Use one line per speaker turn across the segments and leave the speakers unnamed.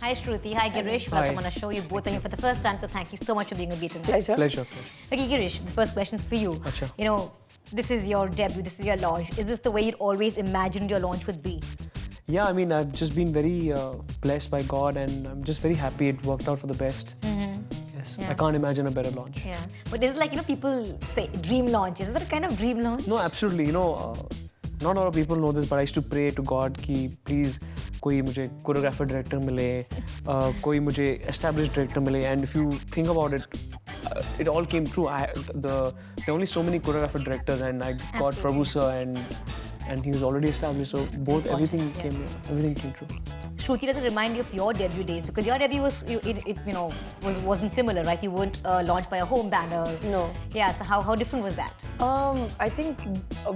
Hi Shruti, hi Girish. Welcome on our show. You both are here for the first time, so thank you so much for being with me tonight.
Pleasure.
Pleasure.
Okay, Girish, the first question is for you.
Achha.
You know, this is your debut, this is your launch. Is this the way you'd always imagined your launch would be?
Yeah, I mean, I've just been very blessed by God, and I'm just very happy it worked out for the best. Yes,
Yeah.
I can't imagine a better launch.
Yeah. But is it like, people say dream launch. Is that a kind of dream launch?
No, absolutely. Not a lot of people know this, but I used to pray to God कि please कोई मुझे choreographer director मिले, कोई मुझे established director मिले. And if you think about it, it all came true. There are only so many choreographer directors, and I got Prabhu sir, and he was already established. So everything came true.
Shruti, does it remind you of your debut days? Because your debut wasn't similar, right? You weren't launched by a home banner.
No.
Yeah. So how different was that?
I think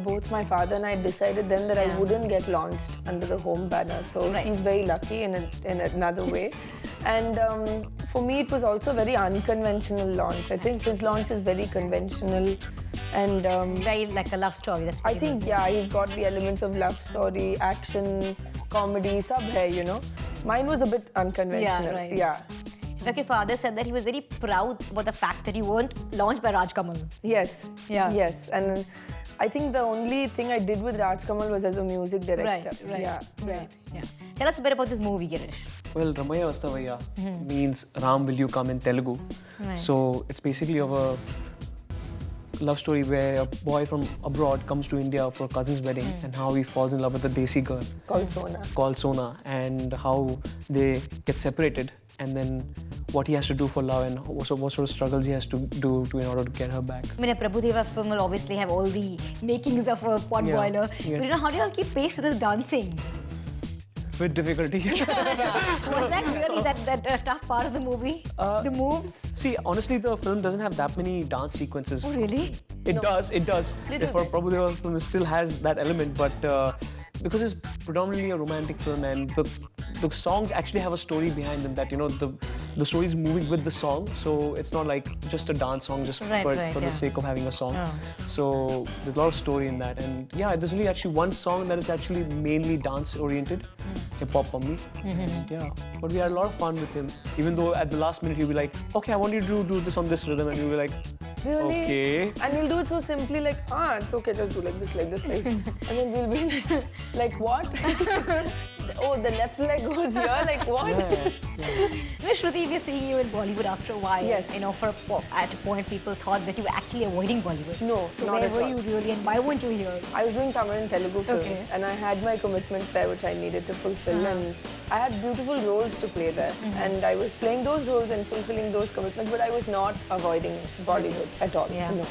both my father and I decided then that I wouldn't get launched under the home banner. So he's very lucky in another way. And for me, it was also a very unconventional launch. I think his launch is very conventional. And
Very like a love story. That's
I think, he's got the elements of love story, action, comedy, sab hai, Mine was a bit unconventional.
Yeah, right.
Yeah.
In fact, your father said that he was very proud about the fact that you weren't launched by Raj Kamal.
Yes.
Yeah.
Yes. And I think the only thing I did with Raj Kamal was as a music director.
Right.
Yeah.
Tell us a bit about this movie, Girish.
Well, Ramaiya Vastavaiya means Ram, will you come in Telugu.
Right.
So it's basically of a love story where a boy from abroad comes to India for a cousin's wedding, and how he falls in love with a desi girl called Sona, and how they get separated, and then what he has to do for love, and what sort of struggles he has to do in order to get her back.
I mean, a Prabhudeva film will obviously have all the makings of a pot boiler.
Yes.
But how do you all keep pace with this dancing?
With difficulty.
Was that really that tough part of the movie? The moves?
See, honestly, the film doesn't have that many dance sequences.
Oh, really?
It does. For Prabhudeva film, it still has that element, but because it's predominantly a romantic film, and the songs actually have a story behind them, that the story is moving with the song, so it's not like just a dance song just for the sake of having a song. So there's a lot of story in that, and there's only actually one song that is actually mainly dance oriented, hip hop for me. Yeah, but we had a lot of fun with him, even though at the last minute he'll be like, okay, I want you to do this on this rhythm, and we'll be like,
really?
Okay.
And he'll do it so simply, like, it's okay, just do like this. And then we'll be like, what? Oh, the left leg goes here, like what?
No, Shruti, we're seeing you in Bollywood after a while.
Yes.
At a point, people thought that you were actually avoiding Bollywood.
No,
so
not
where
at
were
all.
you really, and why weren't you here?
I was doing Tamil and Telugu films,
Okay.
and I had my commitments there which I needed to fulfill, and I had beautiful roles to play there, and I was playing those roles and fulfilling those commitments, but I was not avoiding Bollywood at all.
Yeah.
No.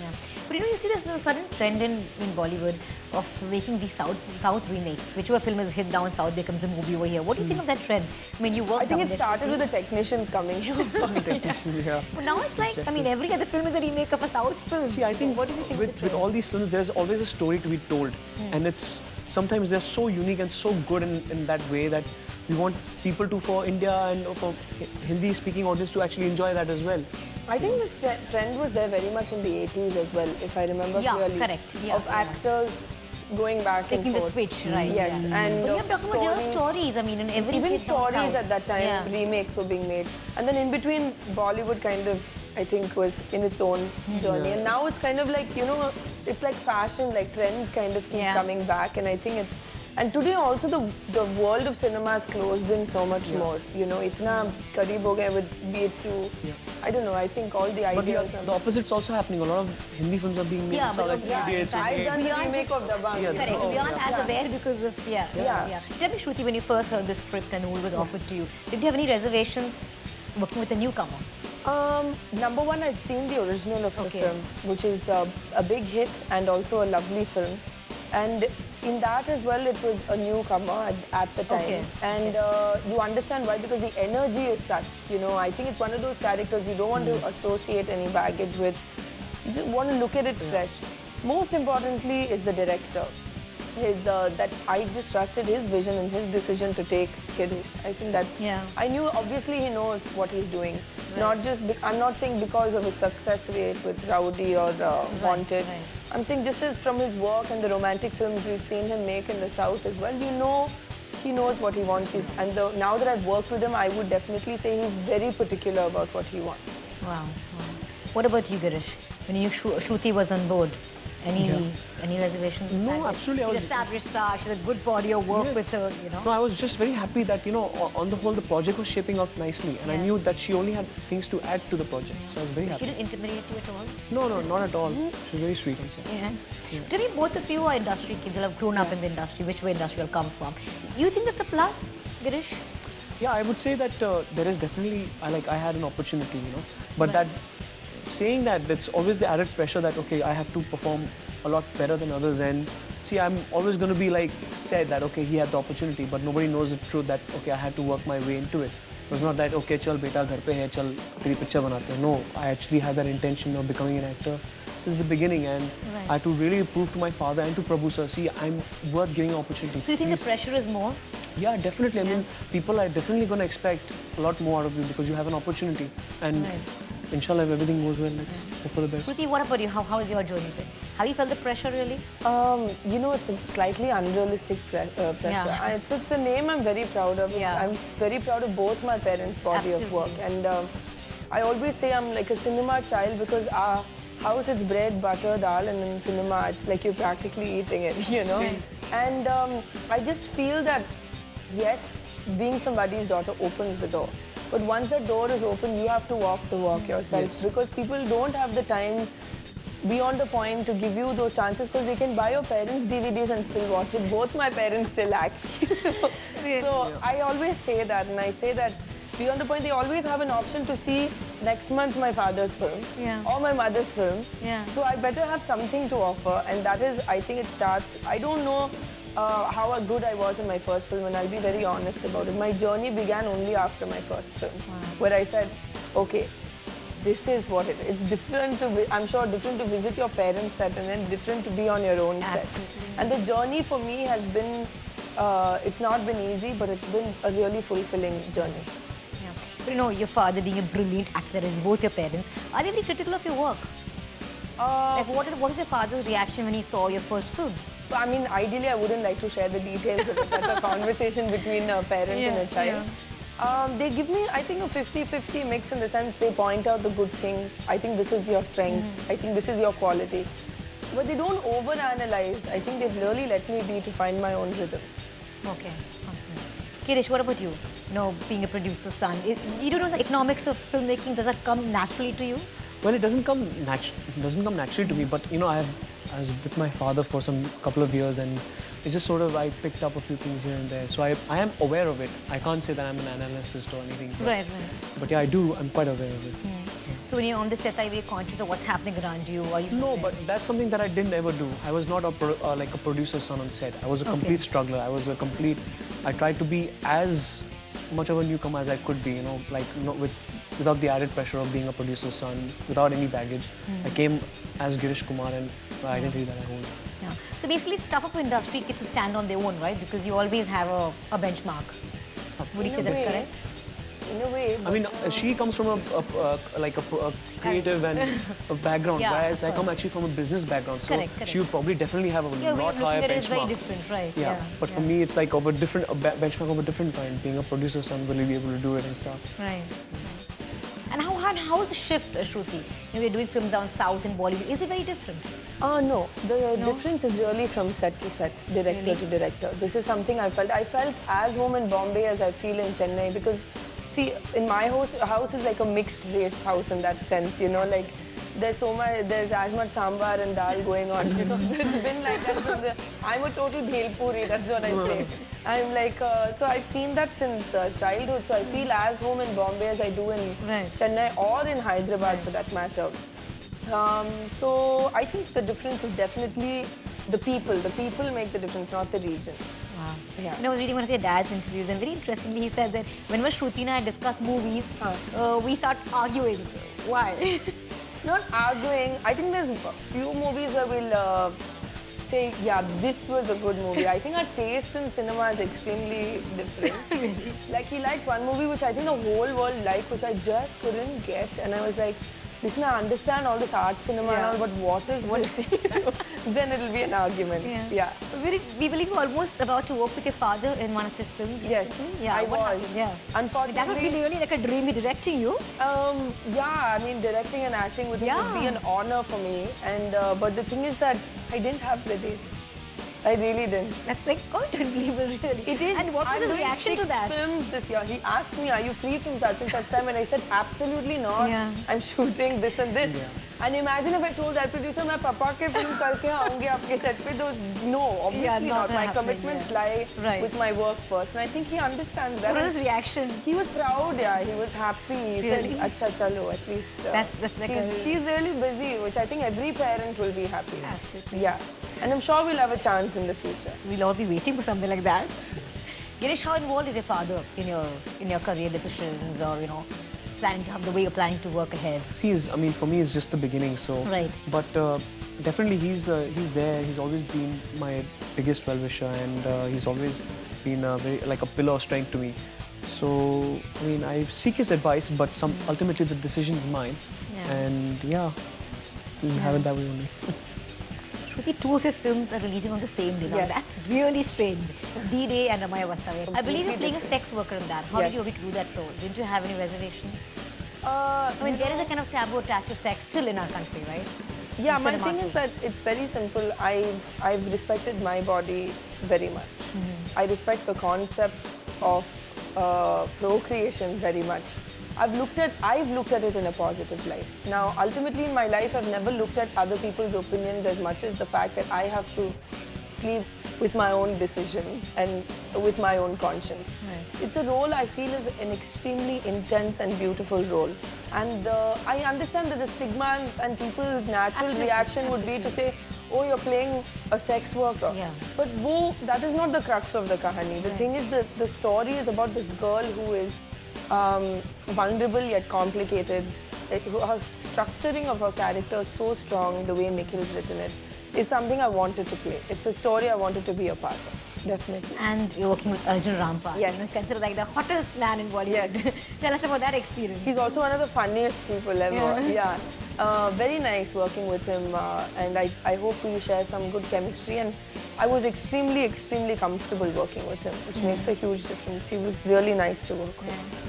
Yeah. But you see there's a sudden trend in Bollywood of making these South remakes. Whichever film is hit down south becomes a movie over here. What do you think of that trend? I mean, you work.
I think it started with the technicians coming here.
Yeah.
But now it's like, I mean, every other film is a remake of a South film.
See, I think,
what do you think
with all these films, there's always a story to be told, and sometimes they're so unique and so good in that way that we want people to, for India and for Hindi-speaking audience, to actually enjoy that as well.
I think this trend was there very much in the 80s as well, if I remember clearly.
Correct. Yeah,
of actors going back
taking
and
the
forth.
switch, right?
Yes, and
But you're talking about real stories. I mean, in every
even
hit down
stories
south.
at that time, remakes were being made, and then in between, Bollywood kind of, I think, was in its own journey, and now it's kind of like, it's like fashion, like trends kind of keep coming back, and I think it's. And today also the world of cinema has closed in so much more. Itna kareeb ho gaye with be it through. I don't know. I think all the ideas.
But the opposite's also happening. A lot of Hindi films are being made.
Yeah,
like Idiots.
I've done the
We aren't
remake of Dabang.
Correct. We aren't as aware because of
Yeah.
Tell me, Shruti, when you first heard this script and the movie was offered to you, did you have any reservations working with a newcomer?
Number one, I'd seen the original of the film, which is a big hit and also a lovely film. And in that as well, it was a newcomer at the time. And you understand why, because the energy is such, I think it's one of those characters you don't want to associate any baggage with. You just want to look at it fresh. Most importantly is the director. That I just trusted his vision and his decision to take Girish. I think that's. I knew obviously he knows what he's doing. Not just. I'm not saying because of his success rate with Rowdy or Wanted. I'm saying just as from his work and the romantic films we've seen him make in the South as well. he knows what he wants. Now that I've worked with him, I would definitely say he's very particular about what he wants.
Wow. What about you, Girish? When you Shruti was on board, any reservations?
No, absolutely.
She's a savage star. She's a good body of work with her, you know.
No, I was just very happy that, on the whole, the project was shaping up nicely. And I knew that she only had things to add to the project. So I was very happy.
She didn't intimidate you at all?
No, not at all. She was very sweet and stuff.
Yeah. Tell me, both of you are industry kids. You have grown up in the industry. Which way industry will come from? You think that's a plus, Girish?
Yeah, I would say that there is definitely, I had an opportunity, But saying that, it's always the added pressure that, okay, I have to perform a lot better than others. And see, I'm always going to be said that, okay, he had the opportunity, but nobody knows the truth that, okay, I had to work my way into it. It was not that, okay, chal beta ghar pe hai, chal teri picture banate hain. No, I actually had that intention of becoming an actor since the beginning, and I had to really prove to my father and to Prabhu sir, see, I'm worth giving opportunities.
So you think the pressure is more?
Yeah, definitely. I mean, people are definitely going to expect a lot more out of you because you have an opportunity. And inshallah, if everything goes well, let's hope for the best.
Shruti, what about you? How has your journey been? Have you felt the pressure really?
It's a slightly unrealistic pressure.
Yeah.
It's a name I'm very proud of.
Yeah.
I'm very proud of both my parents' body of work. And I always say I'm like a cinema child because our house it's bread, butter, dal, and in cinema it's like you're practically eating it, And I just feel that, yes, being somebody's daughter opens the door. But once that door is open, you have to walk the walk yourself because people don't have the time beyond the point to give you those chances because they can buy your parents' DVDs and still watch it. Both my parents still act. So I always say that, and I say that beyond the point, they always have an option to see next month my father's film or my mother's film. So I better have something to offer, and that is, I think it starts, I don't know how good I was in my first film, and I'll be very honest about it. My journey began only after my first film, where I said, okay, this is what it is. It's different to, I'm sure, different to visit your parents' set and then different to be on your own set. And the journey for me has been, it's not been easy, but it's been a really fulfilling journey.
But your father being a brilliant actor as both your parents, are they very critical of your work? What was your father's reaction when he saw your first film?
I mean, ideally, I wouldn't like to share the details of it. That's a conversation between a parent and a child. They give me, I think, a 50-50 mix in the sense they point out the good things. I think this is your strength. I think this is your quality. But they don't overanalyze. I think they've really let me be to find my own rhythm.
Okay, awesome. Girish, what about you? Being a producer's son, you don't know the economics of filmmaking. Does that come naturally to you?
Well, it doesn't come naturally to me. But I was with my father for some couple of years, and it's just sort of I picked up a few things here and there. So I am aware of it. I can't say that I'm an analyst or anything. But yeah, I do. I'm quite aware of it.
So when you're on the sets, are you very conscious of what's happening around you?
No, but that's something that I didn't ever do. I was not like a producer's son on set. I was a complete struggler. I tried to be as much of a newcomer as I could be, without the added pressure of being a producer's son, without any baggage. I came as Girish Kumar, and the identity that I hold.
Yeah. So basically, it's tough for industry kids to stand on their own, right? Because you always have a benchmark. Would you say that's correct?
In a way.
I mean, she comes from a creative and a background, whereas I come actually from a business background. So she would probably definitely have a lot higher benchmark.
It is very different, right?
But for me, it's like of a different benchmark of a different kind. Being a producer's son, will you be able to do it and stuff?
Right. And how is the shift, Shruti? We're doing films down south in Bollywood. Is it very different?
No. The difference is really from set to set, director to director. This is something I felt. I felt as home in Bombay as I feel in Chennai because, see, in my house is like a mixed race house in that sense, like there's as much sambar and dal going on, So it's been like that I'm a total bhel puri, that's what I say. I'm like, so I've seen that since childhood, so I feel as home in Bombay as I do in Chennai or in Hyderabad for that matter. So I think the difference is definitely the people. The people make the difference, not the region.
Wow. Yeah. I was reading one of your dad's interviews, and very interestingly, he said that whenever Shruti and I discuss movies, we start arguing. Why?
Not arguing. I think there's a few movies where we'll say, yeah, this was a good movie. I think our taste in cinema is extremely different. Like, he liked one movie which I think the whole world liked, which I just couldn't get. And I was like, listen, I understand all this art cinema and all, but what is this? Then it'll be an argument. Yeah.
We believe you're almost about to work with your father in one of his films recently.
Yeah, I was.
Happened? Yeah.
Unfortunately,
that would be really like a dream, directing you.
Yeah, I mean, directing and acting would be an honor for me. And but the thing is that I didn't have the dates. I really didn't.
That's like quite unbelievable, really.
It is.
And what was his reaction to that?
I'm doing 6 films this year. He asked me, are you free from such and such time? And I said, absolutely not.
Yeah.
I'm shooting this and this.
Yeah.
And imagine if I told that producer, मैं पापा के film करके आऊँगी आपके set पे, तो no, obviously not. My commitments lie with my work first. And I think he understands that.
What was his reaction?
He was proud, yeah. He was happy. He said, "Acha chalo, at least."
That's like
she's really busy, which I think every parent will be happy.
Absolutely.
Yeah. And I'm sure we'll have a chance in the future.
We'll all be waiting for something like that. Girish, how involved is your father in your career decisions, or planning to have the way you're planning to work ahead?
See, I mean, for me, it's just the beginning. So, but definitely, he's there. He's always been my biggest well-wisher, and he's always been like a pillar of strength to me. So, I mean, I seek his advice, but ultimately the decision is mine. And yeah, we'll have it that way only.
Shruti, 2 of your films are releasing on the same day. Now, that's really strange. D-Day and Ramaiya Vastavaiya. I believe you're playing a sex worker in that. How did you agree to do that role? Didn't you have any reservations? I mean, there is a kind of taboo attached to sex still in our country, right?
Yeah, my thing is that it's very simple. I've respected my body very much. I respect the concept of procreation very much. I've looked at it in a positive light. Now, ultimately in my life, I've never looked at other people's opinions as much as the fact that I have to sleep with my own decisions and with my own conscience. It's a role I feel is an extremely intense and beautiful role. And I understand that the stigma and people's natural reaction would be to say, oh, you're playing a sex worker. But that is not the crux of the kahani. The thing is that the story is about this girl who is vulnerable yet complicated. Her structuring of her character is so strong, the way Nikhil's written it, is something I wanted to play. It's a story I wanted to be a part of, definitely.
And you're working with Arjun Rampal.
Yes.
Considered like the hottest man in Bollywood. Yes. Tell us about that experience.
He's also one of the funniest people ever. Yeah. Very nice working with him, and I hope we share some good chemistry. And I was extremely, extremely comfortable working with him, which makes a huge difference. He was really nice to work with.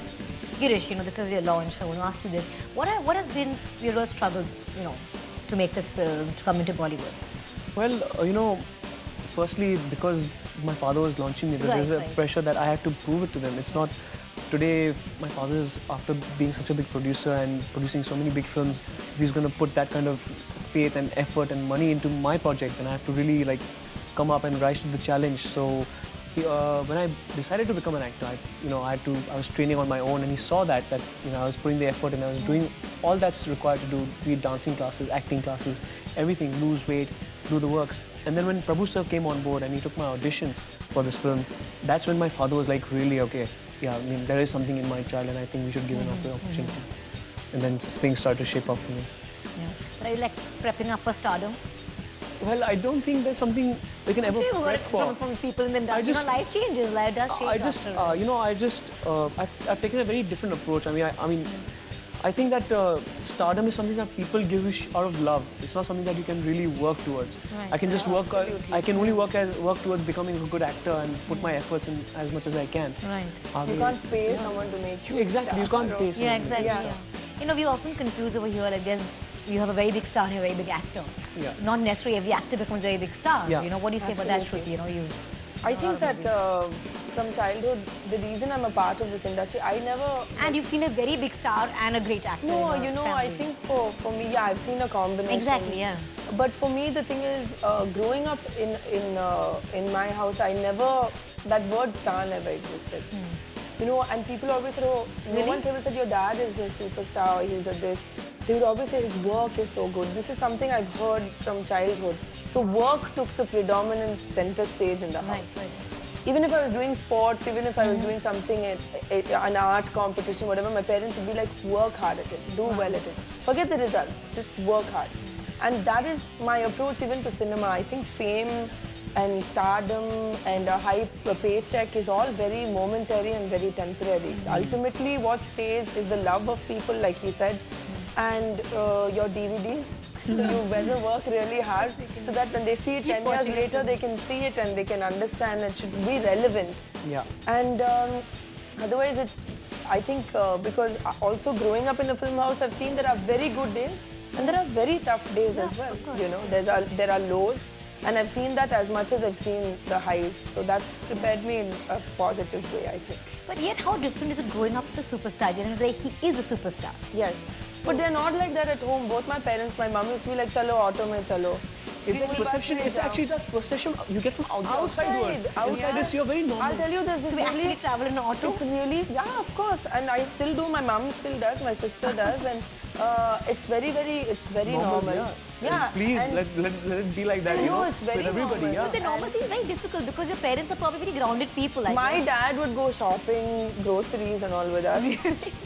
Girish, this is your launch, so I want to ask you this. What has been your real struggles, to make this film, to come into Bollywood?
Well, firstly, because my father was launching me, there's a pressure that I had to prove it to them. It's not today. My father's, after being such a big producer and producing so many big films, if he's going to put that kind of faith and effort and money into my project, then I have to really come up and rise to the challenge. So when I decided to become an actor, I was training on my own, and he saw that I was putting the effort and I was doing all that's required to do, be it dancing classes, acting classes, everything, lose weight, do the works. And then when Prabhu sir came on board and he took my audition for this film, that's when my father was like, really, okay, yeah, I mean, there is something in my child and I think we should give him an opportunity. And then things started to shape up for me.
Yeah. But are you prepping up for stardom?
Well, I don't think there's something we can ever prep for.
From people in the industry, life changes, life does change.
I've taken a very different approach. I think that stardom is something that people give you out of love. It's not something that you can really work towards. I can just work. I can only work towards becoming a good actor and put my efforts in as much as I can.
You can't pay someone to make you.
Exactly, you can't pay someone.
Yeah, exactly. We often confuse over here. You have a very big star and you're a very big actor. Not necessarily every actor becomes a very big star. What do you say about that, Shruti?
I think that from childhood, the reason I'm a part of this industry, I never...
And you've seen a very big star and a great actor.
No, I think for me, I've seen a combination.
Exactly, yeah.
But for me, the thing is, growing up in my house, that word star never existed. And people always said, oh, no one ever said your dad is a superstar, he's a this. They would always say his work is so good. This is something I've heard from childhood. So work took the predominant center stage in the house. Even if I was doing sports, even if I was doing something, an art competition, whatever, my parents would be like, work hard at it, do well at it. Forget the results, just work hard. And that is my approach even to cinema. I think fame and stardom and a paycheck is all very momentary and very temporary. Ultimately, what stays is the love of people, like he said, and your DVDs. So you better work really hard so that when they see it 10 years later, they can see it and they can understand it should be relevant.
Yeah.
And otherwise, it's, I think, because also growing up in a film house, I've seen there are very good days and there are very tough days as well. You know, there are lows. And I've seen that as much as I've seen the highs. So that's prepared me in a positive way, I think.
But yet, how different is it growing up with a superstar? At the end of the day, he is a superstar.
Yes. So, but they're not like that at home. Both my parents, my mom used to be like, chalo, auto mein chalo.
Is it perception? It's actually that perception you get from outside world. Outside is you're very normal.
I'll tell you this.
So we actually travel in an auto?
It's really, yeah, of course. And I still do. My mom still does. My sister does. And it's very normal.
Yeah. Please let it be like that.
No, it's very
with everybody.
normal.
Yeah.
But the normalcy is very difficult because your parents are probably very grounded people.
My dad would go shopping, groceries and all with us.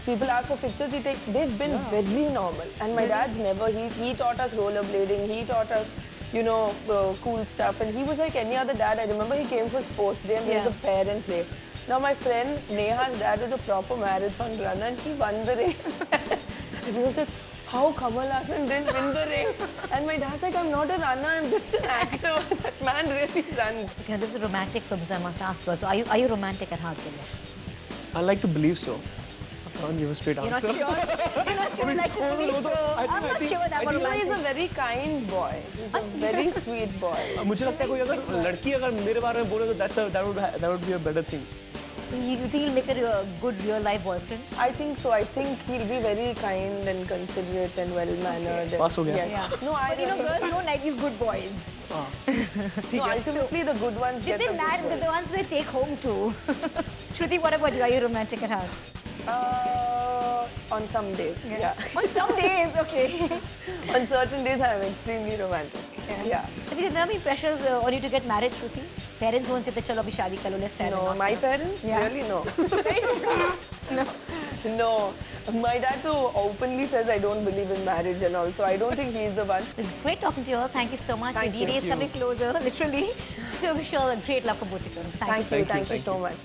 People ask for pictures, they've been very normal. And my dad's never, he taught us rollerblading, he taught us, you know, cool stuff. And he was like any other dad. I remember he came for sports day and there was a parent race. Now my friend Neha's dad was a proper marathon runner and he won the race. And he was like, how Kamal Hasan didn't win the race? And my dad's like, I'm not a runner, I'm just an actor. That man really runs.
Okay, this is a romantic film, so I must ask you. So are you romantic at heart, Girish?
I like to believe so. I can't give a straight answer.
You're not sure? You're not sure you like to believe so? I'm not sure that one romantic.
He's a very kind boy. He's a very sweet boy.
मुझे लगता है कोई अगर लड़की अगर मेरे बारे में बोले तो that would be a better thing.
So you think he'll make a good real life boyfriend?
I think so. I think he'll be very kind and considerate and well mannered.
Pass ho gaya.
Yes.
Yeah.
No,
but you know, girls don't like these good boys.
No, ultimately the good ones get the good boys.
The ones they take home too. Shruti, what about you? Are you romantic at heart?
On some days, yeah.
On some days, okay.
On certain days, I am extremely romantic. Yeah.
But is there any pressures on you to get married, Shruti? Parents don't say, "Chalo, abhi shaadi karo, let's try."
No, my parents?
Yeah.
Really, no. No. My dad too openly says I don't believe in marriage and all, so I don't think he's the one.
It's great talking to you all. Thank you so much.
Thank
Your D-Day is coming closer, literally. So wish you all a great luck for both your films. Thank you.
Thank you so much.